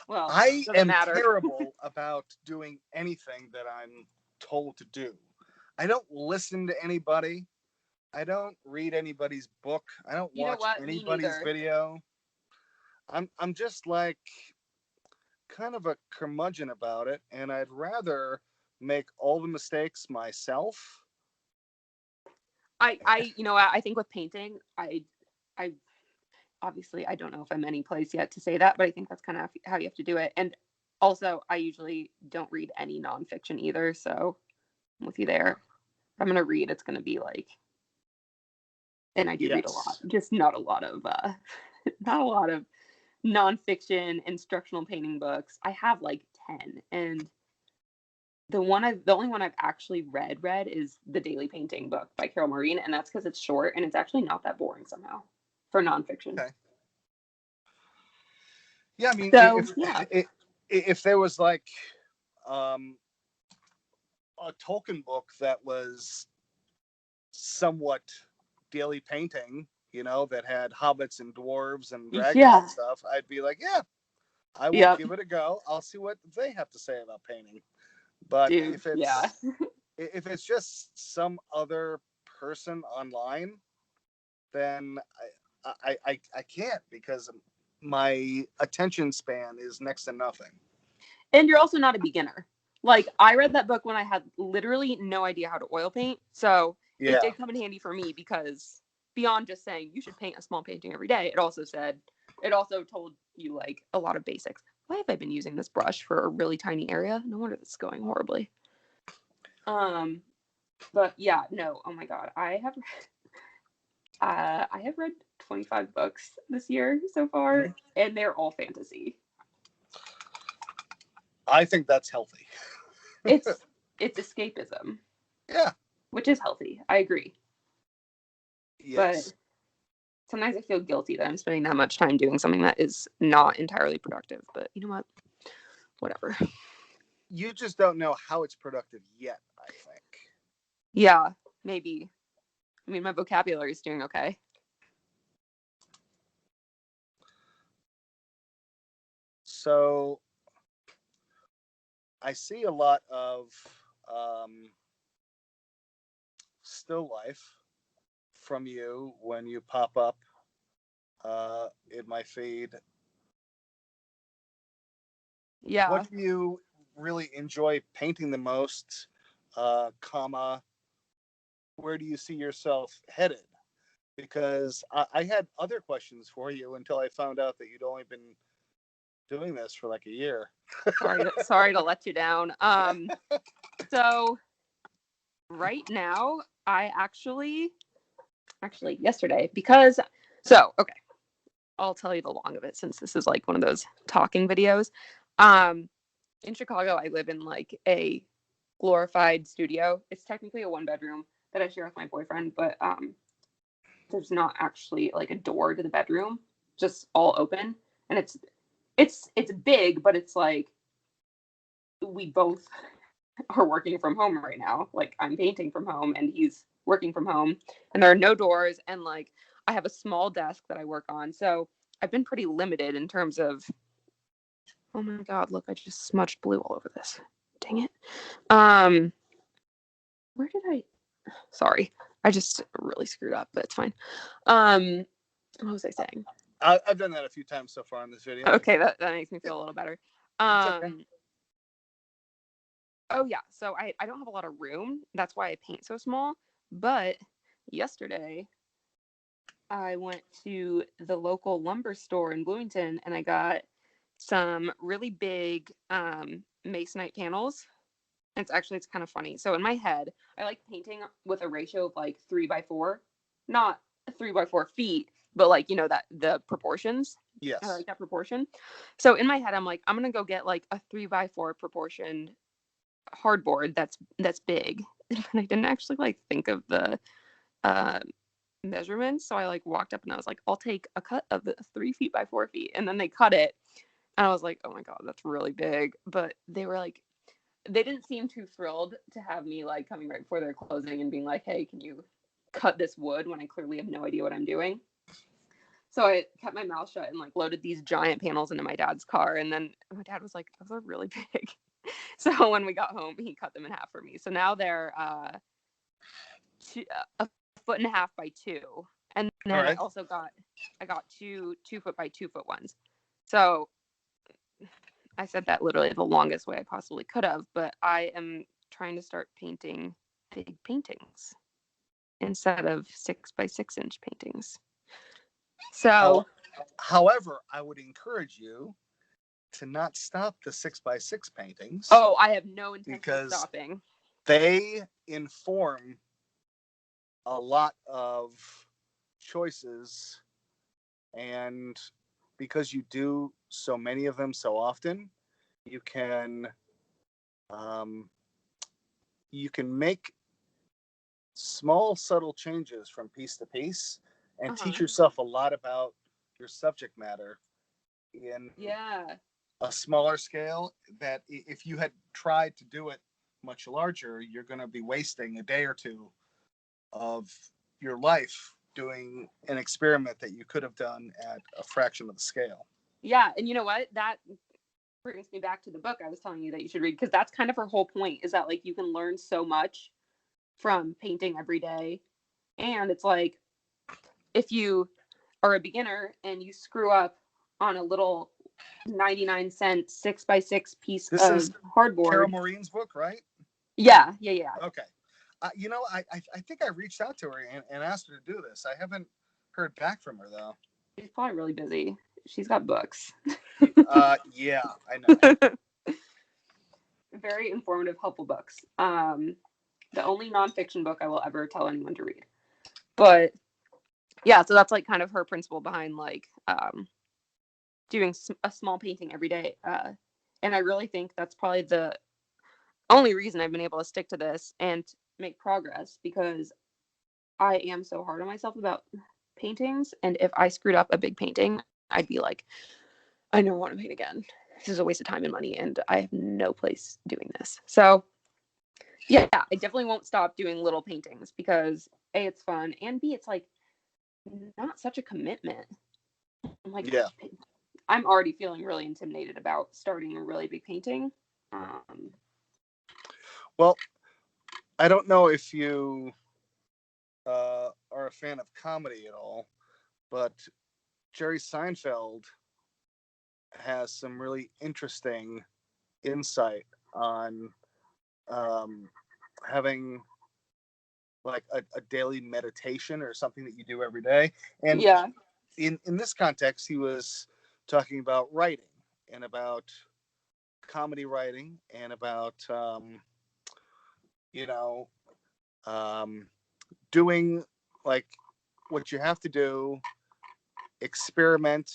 Well, I doesn't am matter. terrible about doing anything that I'm told to do. I don't listen to anybody. I don't read anybody's book. I don't watch anybody's video. I'm just like kind of a curmudgeon about it, and I'd rather make all the mistakes myself. I think with painting, I obviously I don't know if I'm any place yet to say that, but I think that's kind of how you have to do it. And also, I usually don't read any nonfiction either, so I'm with you there. If I'm gonna read, it's gonna be like, and I do read a lot, just not a lot of nonfiction instructional painting books. I have like 10, and the only one I've actually read is the Daily Painting book by Carol Marine, and that's because it's short and it's actually not that boring somehow for nonfiction. Okay. Yeah, I mean, so, if there was like a Tolkien book that was somewhat daily painting, that had hobbits and dwarves and dragons and stuff, I'd be like, yeah, I will give it a go. I'll see what they have to say about painting. But if it's just some other person online, then I can't, because my attention span is next to nothing. And you're also not a beginner. Like, I read that book when I had literally no idea how to oil paint. So it did come in handy for me, because beyond just saying you should paint a small painting every day, it also told you like a lot of basics. Why have I been using this brush for a really tiny area? No wonder this is going horribly. But yeah, no, oh my God. I have read 25 books this year so far, and they're all fantasy. I think that's healthy. It's escapism. Yeah. Which is healthy. I agree. Yes. But sometimes I feel guilty that I'm spending that much time doing something that is not entirely productive. But you know what? Whatever. You just don't know how it's productive yet, I think. Yeah, maybe. I mean, my vocabulary is doing okay. So I see a lot of still life from you when you pop up in my feed. Yeah. What do you really enjoy painting the most? Where do you see yourself headed? Because I had other questions for you until I found out that you'd only been doing this for like a year. Sorry to let you down. So right now, I actually yesterday, okay, I'll tell you the long of it, since this is like one of those talking videos. In Chicago, I live in like a glorified studio. It's technically a 1-bedroom that I share with my boyfriend, but there's not actually like a door to the bedroom, just all open. And it's big, but it's like we both are working from home right now. Like, I'm painting from home and he's working from home, and there are no doors, and like I have a small desk that I work on. So I've been pretty limited in terms of, oh my God, look, I just smudged blue all over this. Dang it. Where did sorry, I just really screwed up, but it's fine. What was I saying? I've done that a few times so far in this video. Okay, that makes me feel a little better. Okay. Oh yeah. So I don't have a lot of room. That's why I paint so small. But yesterday I went to the local lumber store in Bloomington and I got some really big masonite panels. And it's kind of funny. So in my head, I like painting with a ratio of like 3 by 4, not 3 by 4 feet, but like that the proportions. I Yes. like that proportion. So in my head, I'm like, I'm gonna go get like a 3 by 4 proportioned hardboard that's big. But I didn't actually like think of the uh, measurements. So I like walked up and I was like, I'll take a cut of the 3 feet by 4 feet, and then they cut it, and I was like, oh my god, that's really big. But they were like, they didn't seem too thrilled to have me like coming right before their closing and being like, hey, can you cut this wood when I clearly have no idea what I'm doing. So I kept my mouth shut and like loaded these giant panels into my dad's car, and then my dad was like, those are really big. So when we got home, he cut them in half for me. So now they're a foot and a half by 2, and All then right. I got 2 foot by 2 foot ones. So I said that literally the longest way I possibly could have, but I am trying to start painting big paintings instead of 6 by 6 inch paintings. How, So however, I would encourage you to not stop the 6 by 6 paintings oh, I have no intention of because stopping. they inform a lot of choices, and because you do so many of them so often, you can um, you can make small subtle changes from piece to piece and teach Uh-huh. yourself a lot about your subject matter in Yeah. a smaller scale that if you had tried to do it much larger, you're going to be wasting a day or two of your life doing an experiment that you could have done at a fraction of the scale. Yeah, and you know what? That brings me back to the book I was telling you that you should read, because that's kind of her whole point, is that like you can learn so much from painting every day. And it's like, if you are a beginner and you screw up on a little 99-cent 6 by 6 piece This of is Carol hardboard. Maureen's book, right? Yeah. Okay. I think I reached out to her and asked her to do this. I haven't heard back from her though. She's probably really busy. She's got books. Yeah, I know. Very informative, helpful books. The only nonfiction book I will ever tell anyone to read. But yeah, so that's like kind of her principle behind like doing a small painting every day. And I really think that's probably the only reason I've been able to stick to this and make progress, because I am so hard on myself about paintings. And if I screwed up a big painting, I'd be like, I never want to paint again. This is a waste of time and money, and I have no place doing this. So yeah, I definitely won't stop doing little paintings because A, it's fun, and B, it's like not such a commitment. I'm like, Yeah. I'm already feeling really intimidated about starting a really big painting. Well, I don't know if you are a fan of comedy at all, but Jerry Seinfeld has some really interesting insight on um, having like a daily meditation or something that you do every day. And Yeah, in this context, he was talking about writing and about comedy writing and about you know um, doing like what you have to do, experiment,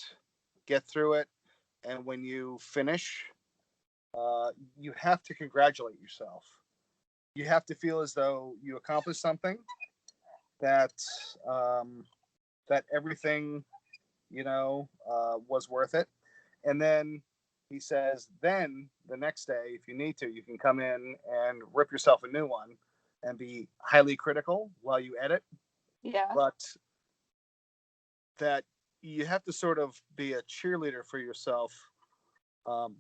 get through it, and when you finish, you have to congratulate yourself. You have to feel as though you accomplished something, that um, that everything was worth it. And then he says, then the next day, if you need to, you can come in and rip yourself a new one and be highly critical while you edit. yeah, But that you have to sort of be a cheerleader for yourself um,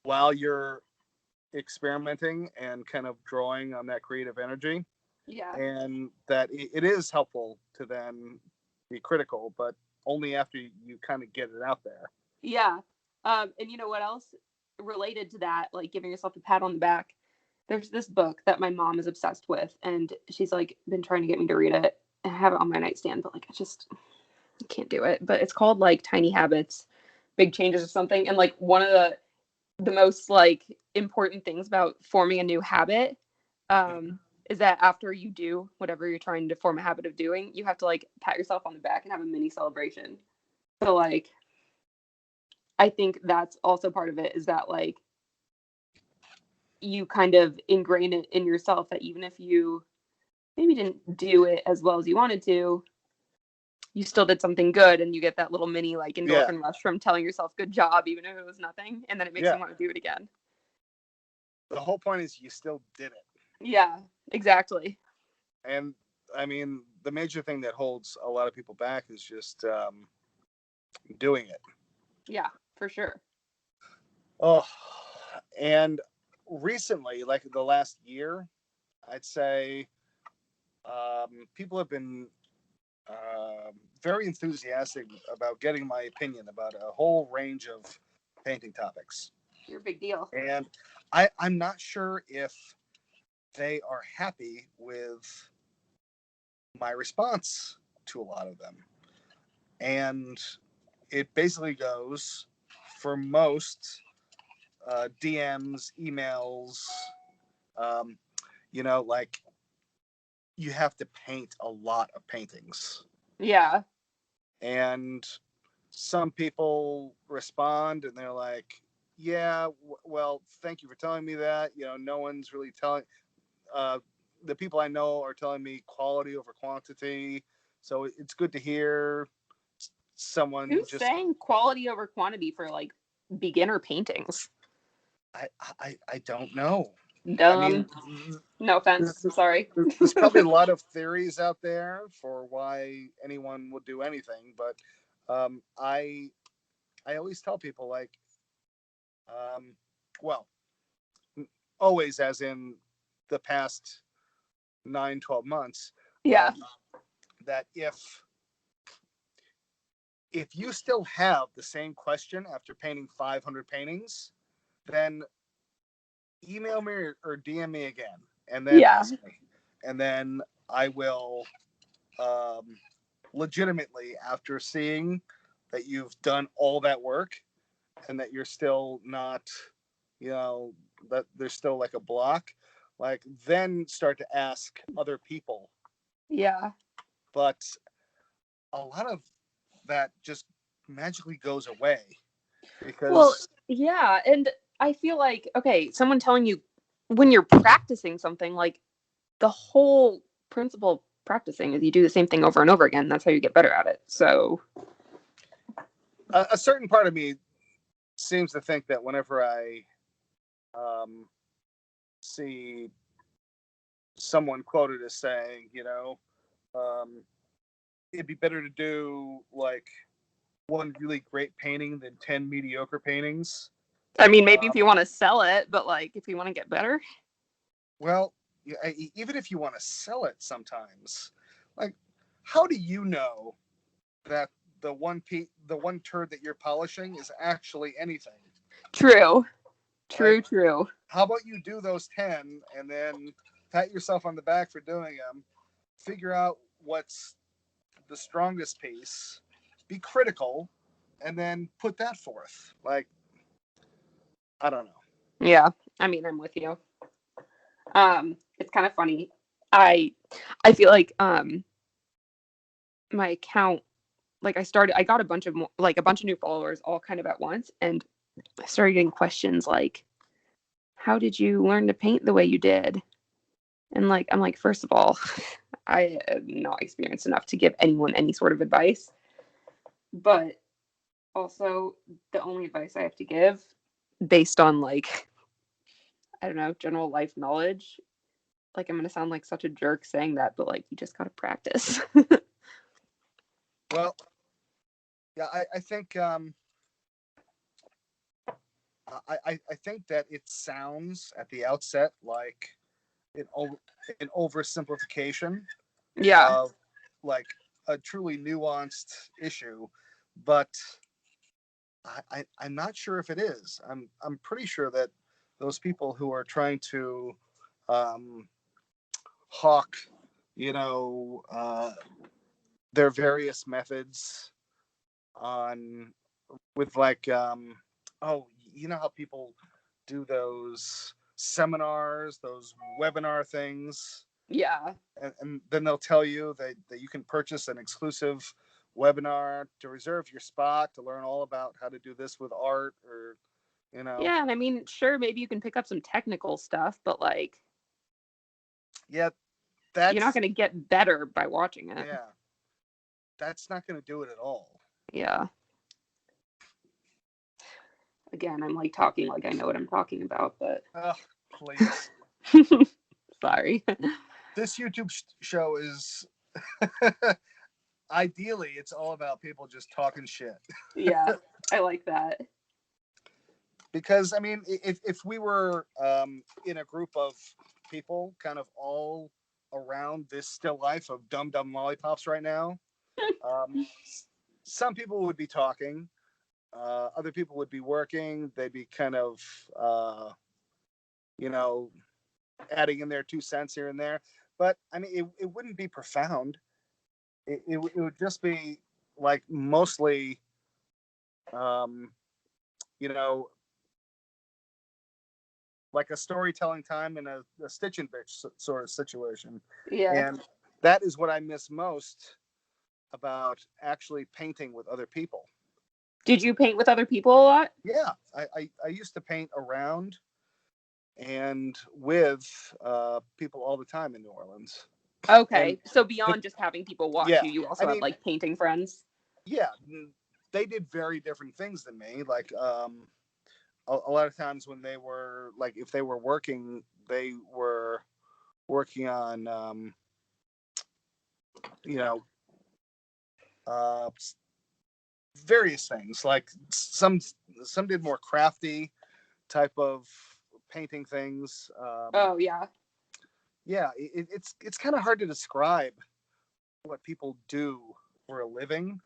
while you're experimenting and kind of drawing on that creative energy. yeah, And that it is helpful to then be critical, but only after you kind of get it out there. yeah. And you know what else? related to that, like giving yourself a pat on the back, there's this book that my mom is obsessed with, and she's like been trying to get me to read it. I have it on my nightstand, but like I can't do it. But it's called like Tiny Habits, Big Changes or something. And like one of the most like important things about forming a new habit is that after you do whatever you're trying to form a habit of doing, you have to like pat yourself on the back and have a mini celebration. So like I think that's also part of it, is that like you kind of ingrain it in yourself that even if you maybe didn't do it as well as you wanted to, you still did something good, and you get that little mini like Yeah. endorphin rush from telling yourself good job even if it was nothing, and then it makes Yeah. you want to do it again. The whole point is you still did it. Yeah, exactly. And I mean, the major thing that holds a lot of people back is just doing it. Yeah, for sure. Oh, and recently, like the last year, I'd say people have been very enthusiastic about getting my opinion about a whole range of painting topics. You're a big deal. And I'm not sure if they are happy with my response to a lot of them. And it basically goes for most DMs, emails, um, like you have to paint a lot of paintings. Yeah. And some people respond and they're like, yeah, well, thank you for telling me that. No one's really telling. Uh, the people I know are telling me quality over quantity. So it's good to hear someone Who's just. saying quality over quantity for like beginner paintings? I don't know. I Dumb. mean, No offense. I'm sorry. there's probably a lot of theories out there for why anyone would do anything, but I always tell people like, um, well, always, as in the past 9-12 months, Yeah. that if you still have the same question after painting 500 paintings, then email me or DM me again, and then Yeah. ask me, and then I will legitimately, after seeing that you've done all that work and that you're still not, that there's still like a block, like then start to ask other people. Yeah. But a lot of that just magically goes away Well, because yeah, and I feel like okay, someone telling you when you're practicing something, like the whole principle of practicing is you do the same thing over and over again. That's how you get better at it. So, a certain part of me seems to think that whenever I see someone quoted as saying, um, it'd be better to do like one really great painting than 10 mediocre paintings. I mean, maybe if Um, you want to sell it, but like if you want to get better, well, even if you want to sell it sometimes, like, how do you know that the one turd that you're polishing is actually anything? true, Like, true, true. how about you do those 10 and then pat yourself on the back for doing them, figure out what's the strongest piece, be critical, and then put that forth. Like, I don't know. Yeah, I mean, I'm with you. It's kind of funny. I feel like my account, like I got a bunch of like a bunch of new followers all kind of at once, and I started getting questions like, how did you learn to paint the way you did? And like, I'm like, first of all, I am not experienced enough to give anyone any sort of advice. But also, the only advice I have to give, based on like, I don't know, general life knowledge, like I'm gonna sound like such a jerk saying that, but like, you just gotta practice. Well, yeah, I think I think that it sounds at the outset like an an oversimplification Yeah, of like a truly nuanced issue, but I'm not sure if it is. I'm pretty sure that those people who are trying to um, hawk, you know, their various methods on with like oh, you know how people do those seminars, those webinar things, Yeah. and then they'll tell you that you can purchase an exclusive webinar to reserve your spot to learn all about how to do this with art, or you know. Yeah, and I mean, sure, maybe you can pick up some technical stuff, but like Yeah, you're not that's going to get better by watching it. yeah, that's not going to do it at all. Yeah. Again, I'm like talking like I know what I'm talking about, but Oh, please. sorry. This YouTube show is ideally it's all about people just talking shit. Yeah, I like that. Because I mean, if we were in a group of people, kind of all around this still life of Dum-Dum lollipops right now, um, some people would be talking, other people would be working. They'd be kind of, you know, adding in their 2 cents here and there. But I mean, it wouldn't be profound. It would just be like mostly, um, you know, like a storytelling time in a Stitch and Bitch sort of situation. Yeah. And that is what I miss most about actually painting with other people. Did you paint with other people a lot? Yeah, I used to paint around and with people all the time in New Orleans. And Okay. So the, beyond just having people watch yeah, you, you I also have mean, like painting friends. yeah, they did very different things than me. Like a lot of times when they were like, if they were working, they were working on, you know, uh, various things. Like some did more crafty type of painting things. Oh, yeah. Yeah, it's kind of hard to describe what people do for a living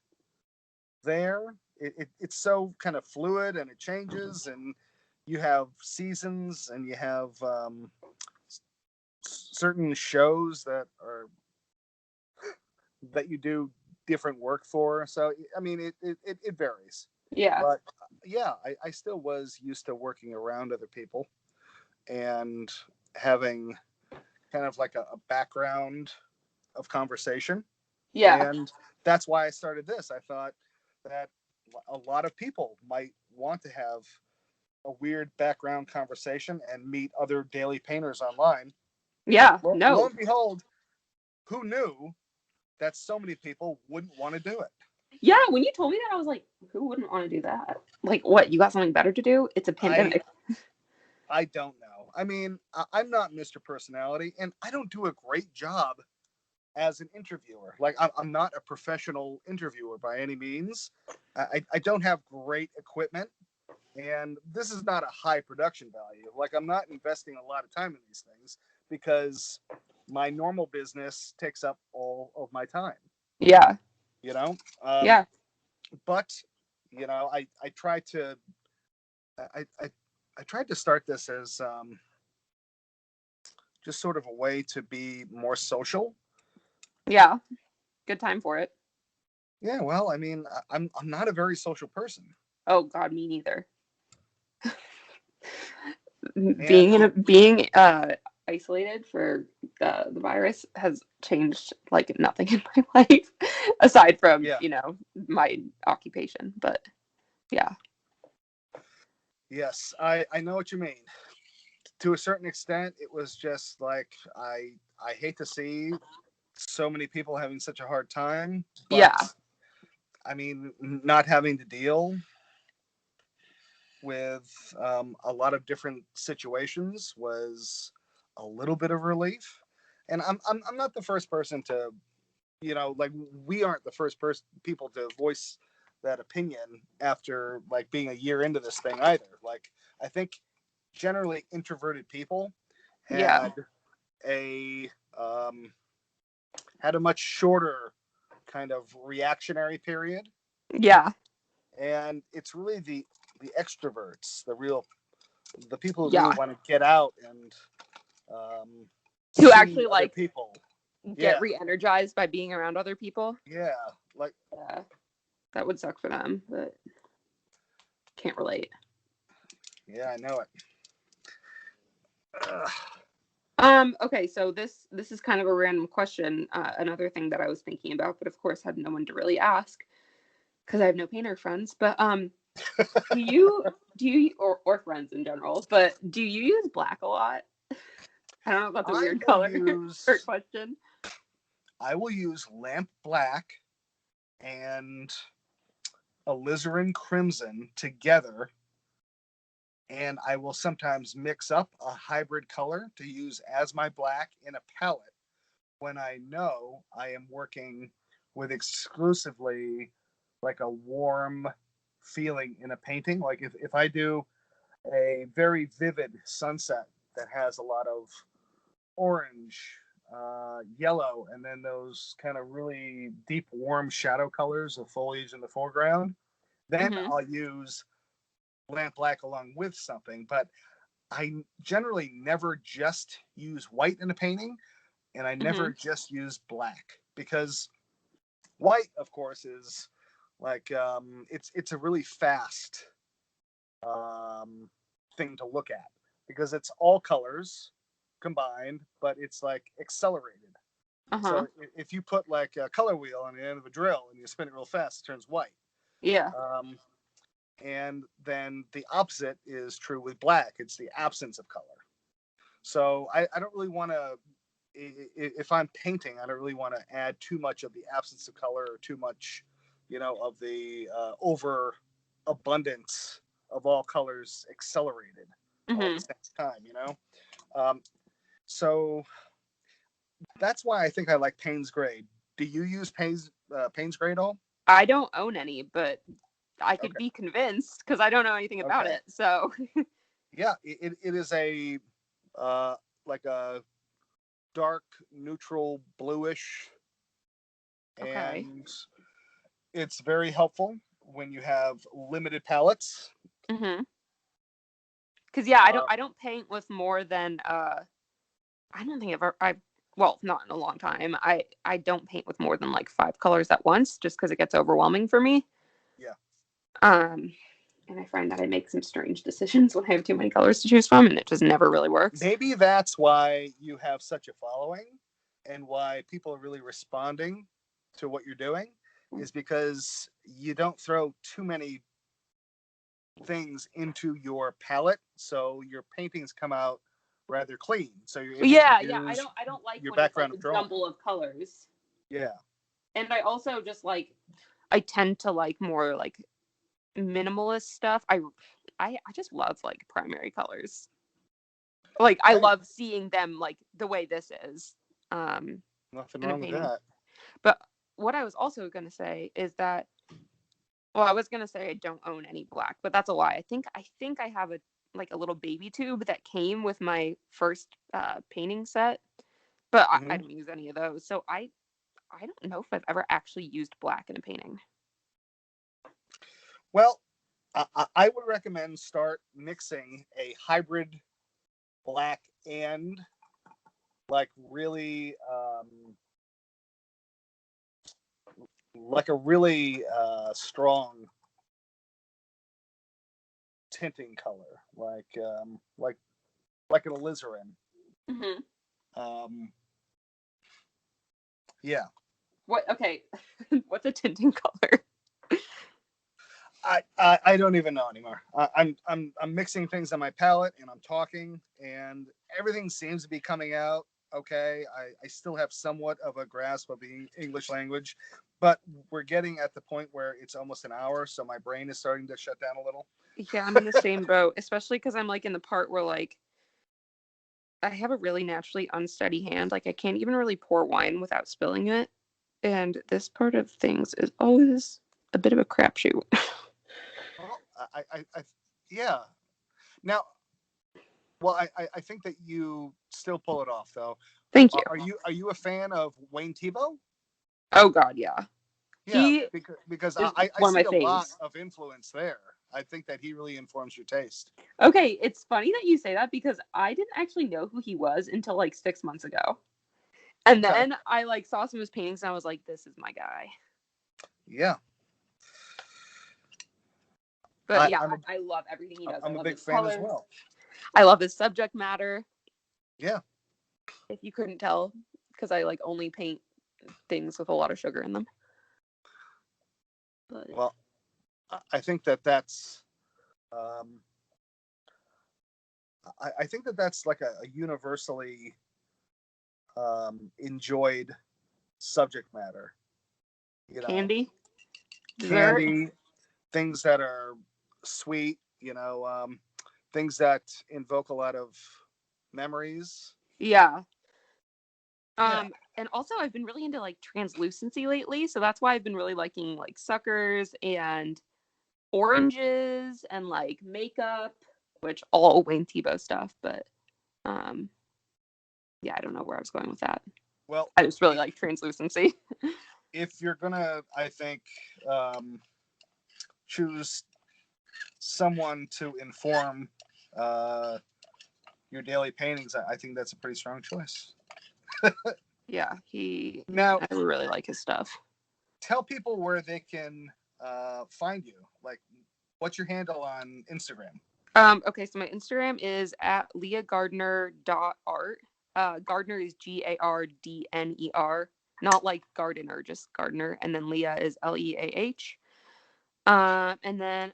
there. It's so kind of fluid and it changes, and you have seasons and you have certain shows that you do different work for. So I mean, it varies. Yeah. But yeah, I still was used to working around other people and having kind of like a background of conversation. Yeah. And that's why I started this. I thought that a lot of people might want to have a weird background conversation and meet other daily painters online. And Yeah. lo No. and behold, who knew that so many people wouldn't want to do it? Yeah. When you told me that, I was like, who wouldn't want to do that? Like, what? You got something better to do? It's a I pandemic. I don't know. I mean, I'm not Mr. Personality, and I don't do a great job as an interviewer. Like, I'm not a professional interviewer by any means. I don't have great equipment, and this is not a high production value. Like, I'm not investing a lot of time in these things because my normal business takes up all of my time, Yeah. you know? Yeah. But, you know, I try to, I tried to start this as just sort of a way to be more social. Yeah. Good time for it. Yeah, well, I mean, I'm not a very social person, Oh God, me neither. and Being isolated for the virus has changed like nothing in my life aside from yeah, my occupation, but yeah. yes, I know what you mean. To a certain extent, it was just like I hate to see so many people having such a hard time, but Yeah. I mean, not having to deal with a lot of different situations was a little bit of relief. And I'm not the first person to, you know, like we aren't the first person people to voice that opinion after like being a year into this thing either. Like I think generally introverted people Yeah. had a um, had a much shorter kind of reactionary period, Yeah. and it's really the extroverts, the people who really Yeah. want to get out and um, Who see actually other like people. get Yeah, re-energized by being around other people. yeah, like Yeah. That would suck for them, but can't relate. yeah, I know it. Ugh. Okay, so this is kind of a random question. Another thing that I was thinking about, but of course had no one to really ask because I have no painter friends. But do you or friends in general? But do you use black a lot? I don't know if that's a I weird will color or use question. I will use lamp black and alizarin crimson together, and I will sometimes mix up a hybrid color to use as my black in a palette when I know I am working with exclusively like a warm feeling in a painting. Like if I do a very vivid sunset that has a lot of orange, yellow, and then those kind of really deep, warm shadow colors of foliage in the foreground, then Mm-hmm. I'll use lamp black along with something. But I generally never just use white in a painting, and I Mm-hmm. never just use black because white, of course, is like it's a really fast um, thing to look at because it's all colors combined, but it's like accelerated. Uh-huh. So if you put like a color wheel on the end of a drill and you spin it real fast, it turns white. Yeah. Um, and then the opposite is true with black. It's the absence of color. So I don't really want to, if I'm painting, I don't really want to add too much of the absence of color or too much, of the over abundance of all colors accelerated all at Mm-hmm. the same time. Um, so that's why I think I like Payne's Grade. Do you use Payne's Grade at all? I don't own any, but I could Okay. be convinced because I don't know anything about Okay. it. So, Yeah, it is a uh, like a dark neutral bluish, okay. and it's very helpful when you have limited palettes. Mm-hmm. Because yeah, Uh, I don't paint with more than I don't think I've well, not in a long time. I don't paint with more than like 5 colors at once just because it gets overwhelming for me. yeah, Um, and I find that I make some strange decisions when I have too many colors to choose from, and it just never really works. maybe that's why you have such a following, and why people are really responding to what you're doing, is because you don't throw too many things into your palette, so your paintings come out rather clean. So you're able to Yeah, use I don't like your when it's like background a of drawing. jumble of colors. Yeah. And I also just like I tend to like more like minimalist stuff. I just love like primary colors. Like I Hey, love seeing them like the way this is nothing in a wrong with painting. that. But what I was also going to say is that well, I was going to say I don't own any black, but that's a lie. I think I have a like a little baby tube that came with my first painting set, but I Hmm. don't use any of those. So I don't know if I've ever actually used black in a painting. Well, I would recommend start mixing a hybrid black and like really like a really strong tinting color, like an alizarin. Mm-hmm. Um, yeah, What? Okay, what's a tinting color? I don't even know anymore. I'm mixing things on my palette and I'm talking and everything seems to be coming out okay. I still have somewhat of a grasp of the English language, but we're getting at the point where it's almost an hour, so my brain is starting to shut down a little. Yeah, I'm in the same boat, especially because I'm like in the part where like I have a really naturally unsteady hand. Like I can't even really pour wine without spilling it. And this part of things is always a bit of a crapshoot. Well, yeah. Now, well, I think that you still pull it off though. Thank you. Are you a fan of Wayne Thiebaud? Oh God, yeah. Yeah, He because is I one of see my a lot faves. of influence there. I think that he really informs your taste. Okay, it's funny that you say that because I didn't actually know who he was until like 6 months ago. And Okay. then I like saw some of his paintings and I was like, this is my guy. Yeah. But yeah, I'm I love everything he does. I I'm a love big his fan as colors. well. I love his subject matter. Yeah. If you couldn't tell, because I like only paint things with a lot of sugar in them. But Well, I think that that's um, I think that that's like a universally enjoyed subject matter. You know, candy, dessert, candy, things that are sweet. Things that invoke a lot of memories. yeah. Yeah. And also I've been really into like translucency lately, so that's why I've been really liking like suckers and oranges and like makeup, which all Wayne Thiebaud stuff. But um, yeah, I don't know where I was going with that. Well, I just really like translucency. if you're gonna, I think, um, choose someone to inform uh, your daily paintings, I think that's a pretty strong choice. Yeah, Now, I really like his stuff. tell people where they can find you. Like, what's your handle on Instagram? Okay, so my Instagram is at leahgardner.art. Gardner is Gardner, not like gardener, just Gardner. And then Leah is Leah. And then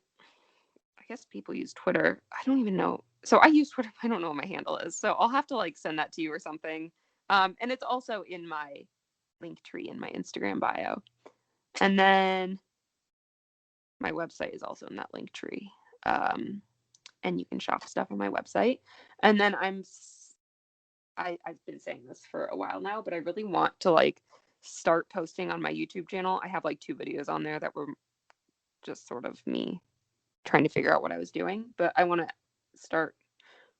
I guess people use Twitter. I don't even know. So I use Twitter. I don't know what my handle is. So I'll have to like send that to you or something. And it's also in my link tree in my Instagram bio. And then my website is also in that link tree. And you can shop stuff on my website. And then I've been saying this for a while now, but I really want to like start posting on my YouTube channel. I have like 2 videos on there that were just sort of me trying to figure out what I was doing, but I want to start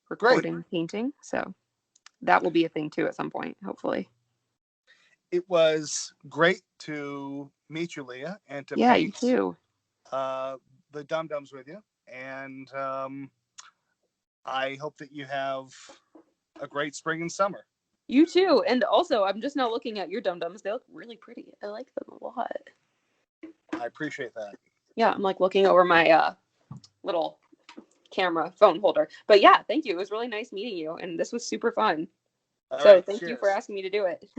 Great. recording painting. So that will be a thing too at some point, hopefully. It was great to meet you, Leah, and to Yeah, you paint too. uh, the Dum-Dums with you. And I hope that you have a great spring and summer. You too. And also, I'm just now looking at your Dum-Dums. They look really pretty. I like them a lot. I appreciate that. Yeah, I'm like looking over my little camera phone holder. But yeah, thank you. It was really nice meeting you, and this was super fun. All So right. thank you for Cheers. asking me to do it.